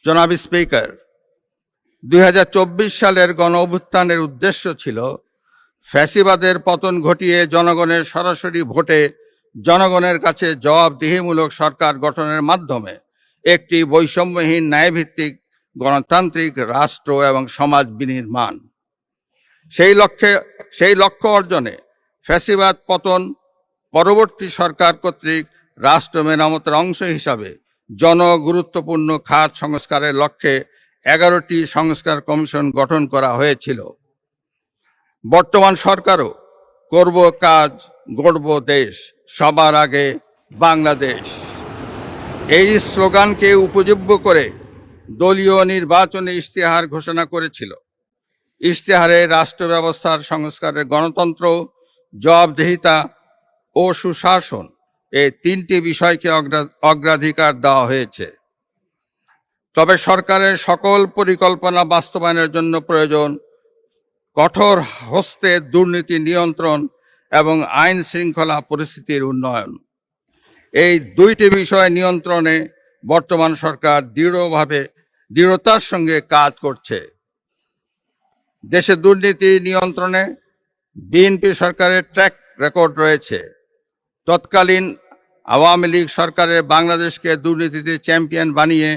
জনাব স্পিকার, 2024 সালের গণঅভ্যুত্থানের উদ্দেশ্য ছিল ফ্যাসিবাদের পতন ঘটিয়ে জনগণের সরাসরি ভোটে জনগণের কাছে জবাবদিহিমূলক সরকার গঠনের মাধ্যমে একটি বৈষম্যহীন ন্যায়ভিত্তিক গণতান্ত্রিক রাষ্ট্র এবং সমাজ বিনির্মাণ। সেই লক্ষ্য অর্জনে ফ্যাসিবাদ পতন পরবর্তী সরকার কর্তৃক রাষ্ট্র মেরামতের অংশ হিসাবে জনগুরুত্বপূর্ণ খাত সংস্কারের লক্ষ্যে 11টি সংস্কার কমিশন গঠন করা হয়েছিল। বর্তমান সরকারও করব কাজ, গড়ব দেশ, সবার আগে বাংলাদেশ, এই স্লোগানকে উপজীব্য করে দলীয় নির্বাচনী ইশতেহার ঘোষণা করেছিল। ইশতেহারে রাষ্ট্র ব্যবস্থার সংস্কারের গণতন্ত্র, জবাবদিহিতা ও সুশাসন এই 3টি বিষয়কে অগ্রাধিকার দেওয়া হয়েছে। তবে সরকারের সকল পরিকল্পনা বাস্তবায়নের জন্য প্রয়োজন কঠোর হস্তে দুর্নীতি নিয়ন্ত্রণ এবং আইন শৃঙ্খলা পরিস্থিতির উন্নয়ন। এই 2টি বিষয় নিয়ন্ত্রণে বর্তমান সরকার দৃঢ়তার সঙ্গে কাজ করছে। দেশে দুর্নীতি নিয়ন্ত্রণে বিএনপি সরকারের ট্র্যাক রেকর্ড রয়েছে। তৎকালীন আওয়ামী লীগ সরকারের বাংলাদেশকে দুর্নীতিতে চ্যাম্পিয়ন বানিয়ে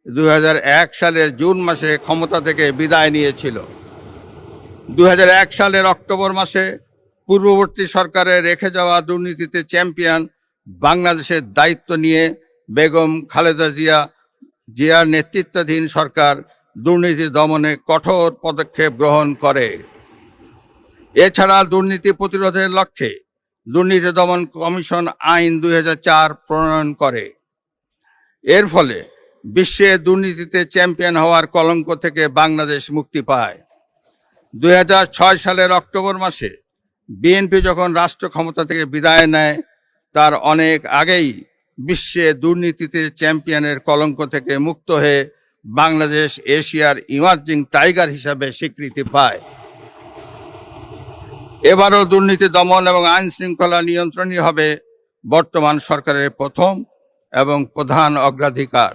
2001 সালের জুন মাসে ক্ষমতা থেকে বিদায় নিয়েছিল। 2001 সালের অক্টোবর মাসে পূর্ববর্তী সরকারের রেখে যাওয়া দুর্নীতিতে চ্যাম্পিয়ন বাংলাদেশের দায়িত্ব নিয়ে বেগম খালেদা জিয়ার নেতৃত্বাধীন সরকার দুর্নীতি দমনে কঠোর পদক্ষেপ গ্রহণ করে। এছাড়া দুর্নীতি প্রতিরোধের লক্ষ্যে দুর্নীতি দমন কমিশন আইন 2004 প্রণয়ন করে। এর ফলে বিশ্বে দুর্নীতিতে চ্যাম্পিয়ন হওয়ার কলঙ্ক থেকে বাংলাদেশ মুক্তি পায়। 2006 সালের অক্টোবর মাসে বিএনপি যখন রাষ্ট্র ক্ষমতা থেকে বিদায় নেয়, তার অনেক আগেই বিশ্বে দুর্নীতিতে চ্যাম্পিয়নের কলঙ্ক থেকে মুক্ত হয়ে বাংলাদেশ এশিয়ার ইমার্জিং টাইগার হিসাবে স্বীকৃতি পায়। এবারও দুর্নীতি দমন এবং আইন শৃঙ্খলা নিয়ন্ত্রণই হবে বর্তমান সরকারের প্রথম এবং প্রধান অগ্রাধিকার।